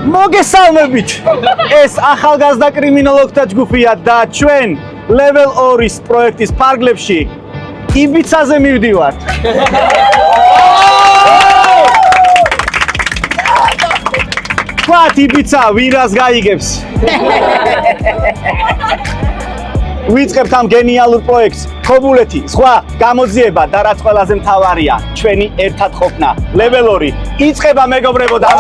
მოგესალმებით. ეს ახალგაზრდა კრიმინოლოგთა ჯგუფია და ჩვენ Level 2-ის პროექტის ფარგლებში იბიცაზე მივდივართ. What იბიცა ვირას გაიგებს? ვიწყებთ ამ გენიალურ პროექტს. ქობულეთი, სხვა გამოძიება და რაც ყველაზე მთავარია, ჩვენი ერთად ყოფნა. Level 2 იწყება მეგობრებო და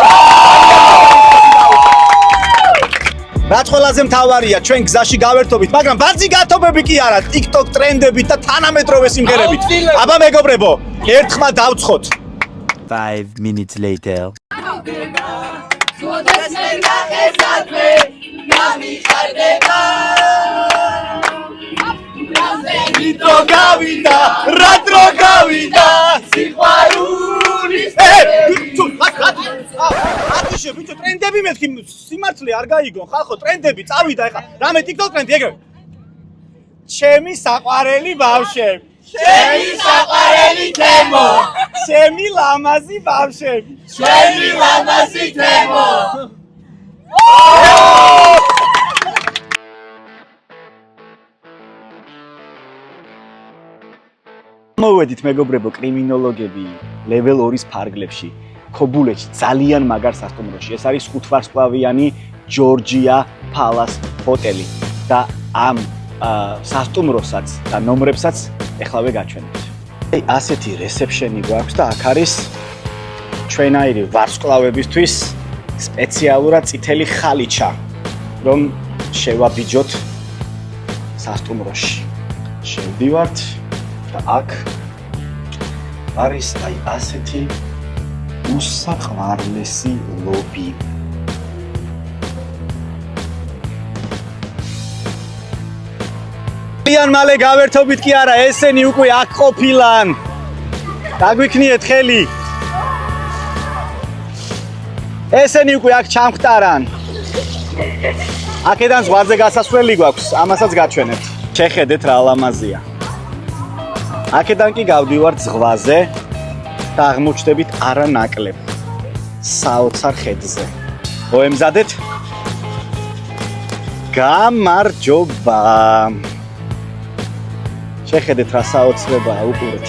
რაც ყველაზე მთავარია, ჩვენ გზაში გავერთობით, მაგრამ ბაძი გათობები კი არა, TikTok ტრენდებით და თანამედროვე სიმღერებით. აბა მეგობრებო, ერთხმად დავცხოთ. 5 minutes later. Nitro gavida, ratro gavida, siqvarulis. ატიშე, ბიჭო, ტრენდები მეთქი, სიმართლე არ გაიგონ, ხალხო, ტრენდები წავიდა ეხლა. რამე TikTok ტრენდი ეგრევე. ჩემი საყვარელი ბავშვები. ჩემი საყვარელი თემო. ჩემი ლამაზი ბავშვები. ჩემი ლამაზი თემო. მოვედით მეგობრებო კრიმინოლოგები Level 2-ის ფარგლებში, ქობულეთში ძალიან მაგარ სასტუმროში. ეს არის 5 ვარსკვლავიანი ჯორჯია პალას ჰოტელი და ამ სასტუმროსაც და ნომრებსაც ეხლავე გაჩვენებთ. აი ასეთი რესეფშენი გვაქვს და აქ არის ჩვენაირი ვარსკვლავებისთვის სპეციალურად წითელი ხალიჩა, რომ შევაბიჯოთ სასტუმროში. შევდივართ და აქ არის აი ასეთი უსაყვარლესი ლობი. ძალიან მალე გავერთობით კი არა, ესენი უკვე აქ ყოფილან. დაგვიქნიეთ ხელი. ესენი უკვე აქ ჩამხტარან. აქედან ზღვარზე გასასვლელი გვაქვს, ამასაც გაჩვენებთ. შეხედეთ რა ლამაზია. აქედან კი გავდივართ ზღვაზე და აღმოჩნდებით არანაკლებ საოცარ ხედზე. მოემზადეთ? გამარჯობა. შეხედეთ რა საოცრებაა, უყურეთ.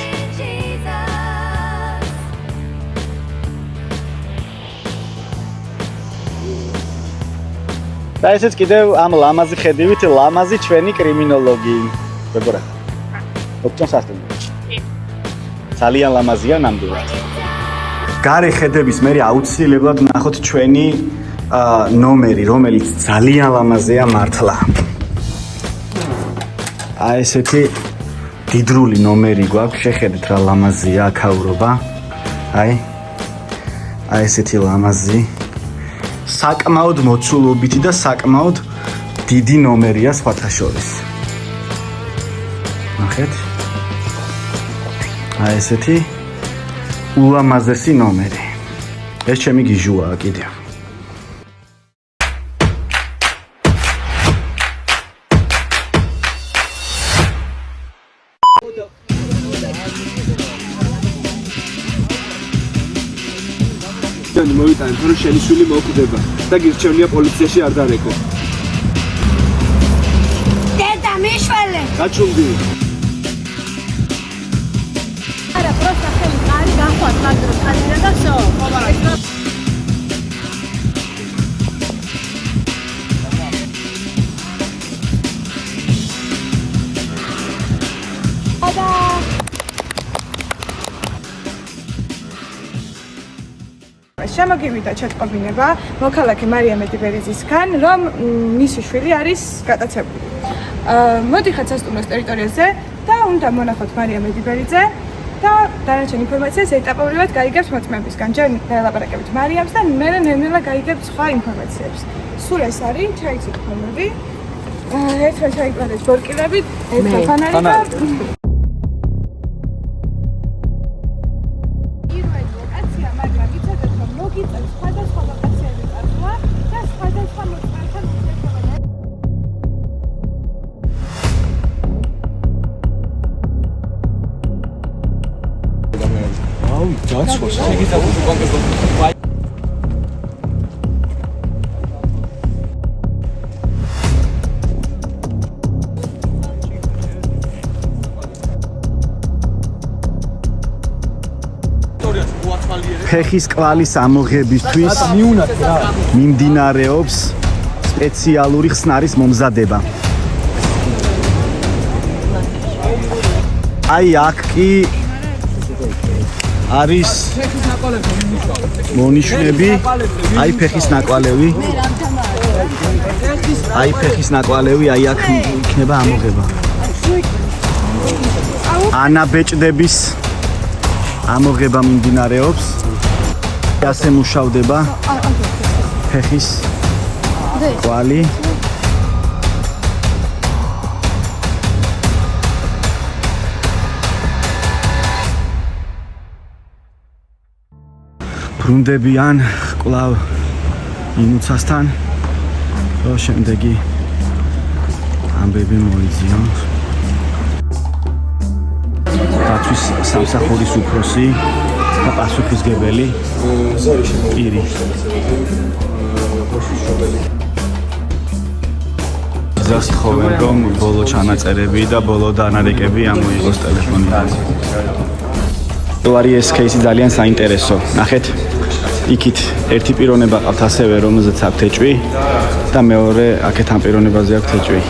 და ესეც კიდევ ამ ლამაზი ხედივით ლამაზი ჩვენი კრიმინოლოგი. მეგობრებო ოქტონ სასტუმროში. ძალიან ლამაზია ნამდვილად. გარე ხედების მერე აუცილებლად ნახოთ ჩვენი ნომერი, რომელიც ძალიან ლამაზია მართლა. აი ესეთი დიდრული ნომერი გვაქვს, შეხედეთ რა ლამაზია აქაურობა. აი ესეთი ლამაზი. საკმაოდ მოცულობითი და საკმაოდ დიდი ნომერია სხვათა შორის. ნახეთ. აი ესეთი ულამაზესი ნომერი. ეს ჩემი გიჟუაა კიდევ. მოვიტანე, რომ შენი შვილი მოკვდება და გირჩევნია პოლიციაში არ დარეკო. დედა, მიშველე. გაჩუმდი. არა, პროსტა ხელი კარი გახვათ მაგდრო ხალიდა და შო. შემოგივიდა ჩატყობინება მოქალაქე მარია მედიბერიძისგან, რომ მისი შვილი არის გატაცებული. მოდიხართ სასტუმროს ტერიტორიაზე და უნდა მონახოთ მარია მედიბერიძე და დანარჩენ ინფორმაციას ეტაპობრივად გაიგებს მოწმეებისგან. ჯერ დაელაპარაკებით მარიამს და მერე ნელ-ნელა გაიგებს სხვა ინფორმაციებს. სულ ეს არის ჩაიცით ფონები. ერთმა ჩაიკვირდეს ბორკილებით, ერთმა ფანარი და ფეხის კვალის ამოღებისთვის მიმდინარეობს სპეციალური ხსნარის მომზადება. აი აქ კი არის მონიშნები, აი ფეხის ნაკვალევი. აი ფეხის ნაკვალევი, აი აქ იქნება ამოღება. ანაბეჭდების ამოღება მიმდინარეობს. ასე მუშავდება ფეხის კვალი. ბრუნდებიან კვლავ ინუცასთან, რომ შემდეგი ამბები მოიძიონ. დაცვის სამსახურის უფროსი და პასუხისმგებელი პირი. იზას ხოვენ, რომ ბოლო ჩანაწერები და ბოლო დანარეკები ამოიღოს ტელეფონიდან. ეს кейსი ძალიან საინტერესო. ნახეთ, იქით ერთი პიროვნება ყავთ ასევე, რომელზეც აქვთ ეჭვი და მეორე აქეთ ამ პიროვნებაზე აქვთ ეჭვი.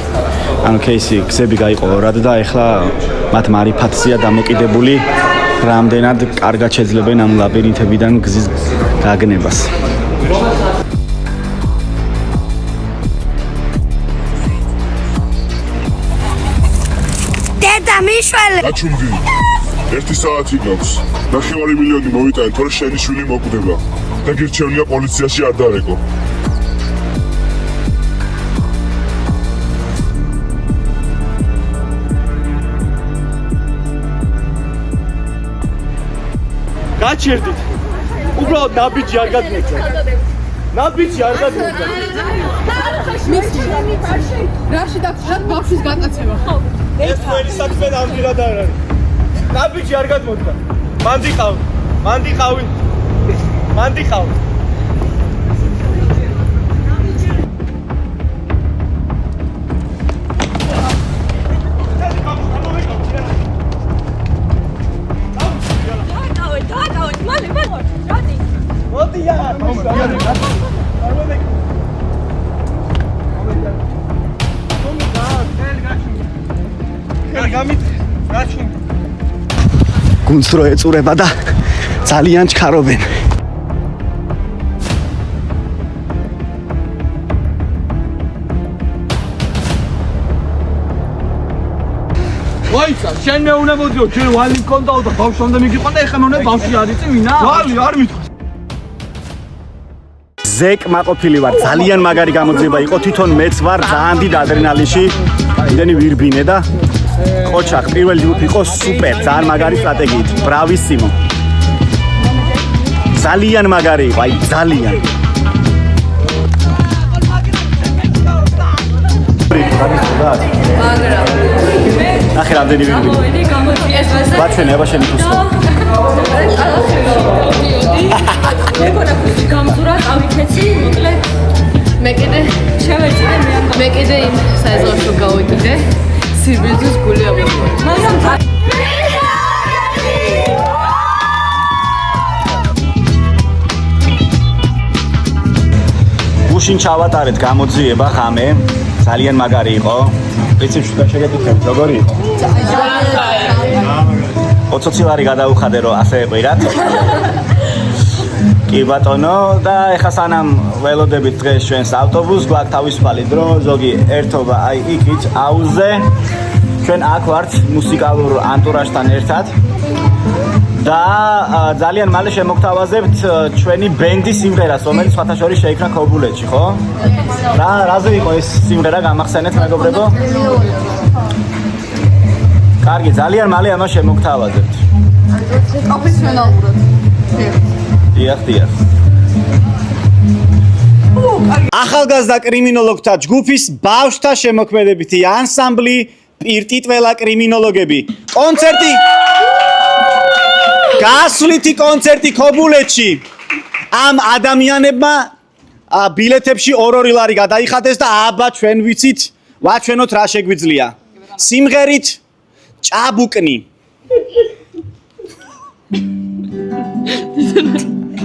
ანუ кейსი გზები გაიყო ორად და ეხლა მათ მარიფათზეა დამოკიდებული, რამდენად კარგად შეძლებენ ამ ლაბირინთებიდან გზის გაგნებას. დედა მიშველი გაჩუმდი 1 საათი გაქვს 9 მილიონი მოვიტანე თორე შენი შვილი მოკვდება და გირჩევნია პოლიციაში არ დარეკო გაჩერდით უბრალოდ ნაბიჯი არ გადმოჭა ნაბიჯი არ გადმოჭა რაში დაგჭირდა ბავშვის გატაცება ხო ეს ყველი საქმე ამჯერად არ არის ნაბიჯი არ გადმოჭა მანდიყავი გუნდს რო ეწურება და ძალიან ჩქარობენ. ვაიცა, შენ მეუნებოდიო, ჩვენ ვალი მქონდაო და ბავშვამდე მიგიყვანდა, ეხლა მეუნებ ბავშვი არ იცი ვინა? ვალი არ მithქვა. ზეკმა ყოფილი ვარ, ძალიან მაგარი გამოძიება იყო, თვითონ მეც ვარ ძალიან დიდ ადრენალინში, იმდენი ვირბინე და ყოჩახ პირველი ჯგუფი იყო სუპერ, ძალიან მაგარი სტრატეგიით, ბრავისიმო. ძალიან მაგარი იყო, აი ძალიან. ნახე რამდენი ვირბინე. ბაჩვენი აბა შენი ფუსკო. მეგონა ფუსი გამძურა, ავიქეცი, მოკლედ მე კიდე შევეჭიდე მე კიდე იმ საეზოში გავიკიდე. სირბილის გული ამოვა. მაგრამ გუშინ ჩავატარეთ გამოძიება ხამე, ძალიან მაგარი იყო. პრინციპში და შეგეკითხებით, როგორი იყო? 20 ლარი გადაუხადე რომ ასე ეყვირათ. კი ბატონო და ეხა სანამ ველოდებით დღეს ჩვენს ავტობუსს გვაქვს თავისუფალი დრო, ზოგი ერთობა აი იქით აუზზე. ჩვენ აქ ვართ მუსიკალურ ანტურაჟთან ერთად. და ძალიან მალე შემოგთავაზებთ ჩვენი ბენდის სიმღერას, რომელიც სხვათა შორის შეიქმნა ქობულეთში, ხო? რაზე იყო ეს სიმღერა გამახსენეთ მეგობრებო? კარგი, ძალიან მალე ამას შემოგთავაზებთ. პროფესიონალურად. დიახ. ახალგაზრდა კრიმინოლოგთა ჯგუფის ბავშვთა შემოქმედებითი ანსამბლი პირტიტველა კრიმინოლოგები. კონცერტი გასვლითი კონცერტი ქობულეთში. ამ ადამიანებმა ბილეთებში 2 ლარი გადაიხადეს და აბა ჩვენ ვიცით, ვაჩვენოთ რა შეგვიძლია. სიმღერით ჭაბუკნი.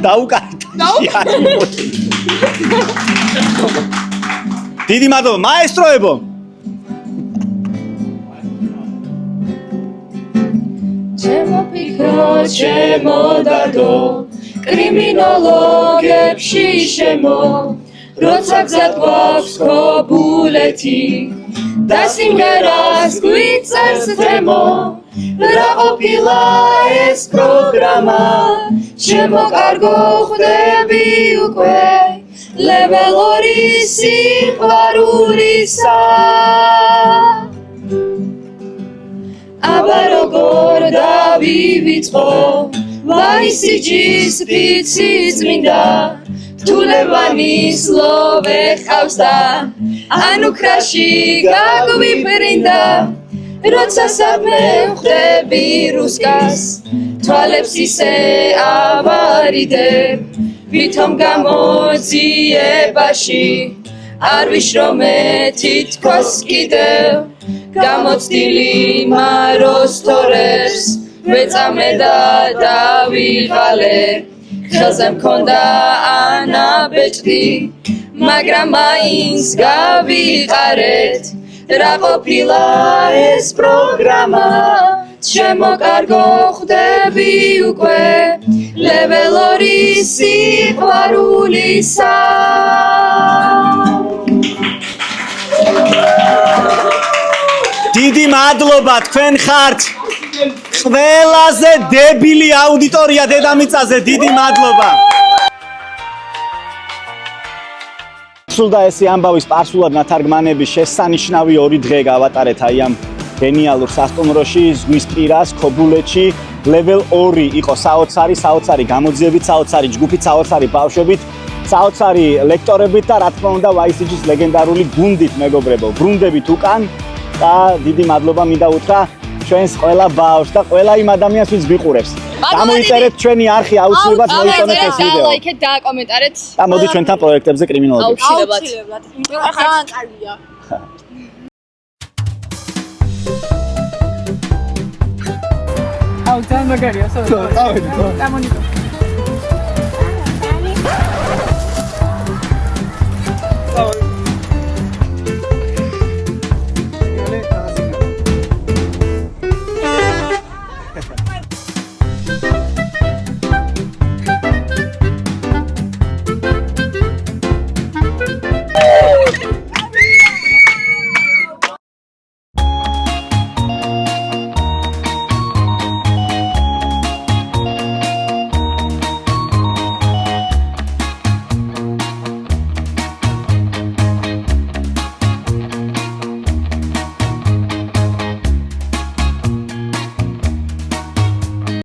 დაუკარეთ. დიდი მადლობა, მაესტროებო. ჩემო ფიქრო, ჩემო დადო, კრიმინოლოგებში შემო, როცა გზად გვაქვს ქობულეთი და სიმღერას გვიწერს თემო, რა ყოფილა ეს პროგრამა, ჩემო კარგო ხვდები უკვე, level 2 სიყვარულისა. აბა როგორ დავივიწყო, ვაისიჯის ფიცი წმინდა, თულევანის ლოვე ხავს და ანუ ქრაში გაგვიფრინდა, როცა საქმე ხვდები რუსკას, თვალებს ისე ავარიდებ, ვითომ გამოძიებაში არ ვიშრომე თითქოს კიდევ, გამოცდილი მაროს თორებს ვეწამე და დავიღალე, ხელზე მქონდა ანაბეჭდი, მაგრამ მაინც გავიყარეთ, რა ყოფილა ეს პროგრამა, ჩემო კარგო ხვდები უკვე, level 2 სიყვარულისა. დიდი მადლობა, თქვენ ხართ ყველაზე დებილი აუდიტორია დედამიწაზე, დიდი მადლობა. სულდა ესე ამბავის სპარსულად ნათარგმანების შესანიშნავი 2 დღე გავატარეთ აი ამ გენიალურ სასტუმროში, ზღვის პირას, ქობულეთში, level 2 იყო საოცარი გამოძიებით, საოცარი ჯგუფით, საოცარი ბავშვებით, საოცარი ლექტორებით და რა თქმა უნდა YCG-ის ლეგენდარული გუნდით, მეგობრებო, ბრუნდებით უკან და დიდი მადლობა მინდა უთხრა ჩვენს ყველა ბავშვს და ყველა იმ ადამიანს, ვინც გიყურებს. გამოიწერეთ ჩვენი არხი, აუცილებლად მოიწონეთ ეს ვიდეო. ლაიქეთ და კომენტარეთ. და მოდი ჩვენთან პროექტებზე კრიმინოლოგებში. აუცილებლად. ძალიან კარგია. აუ ძალიან მაგარია, სულ. წამონიკო.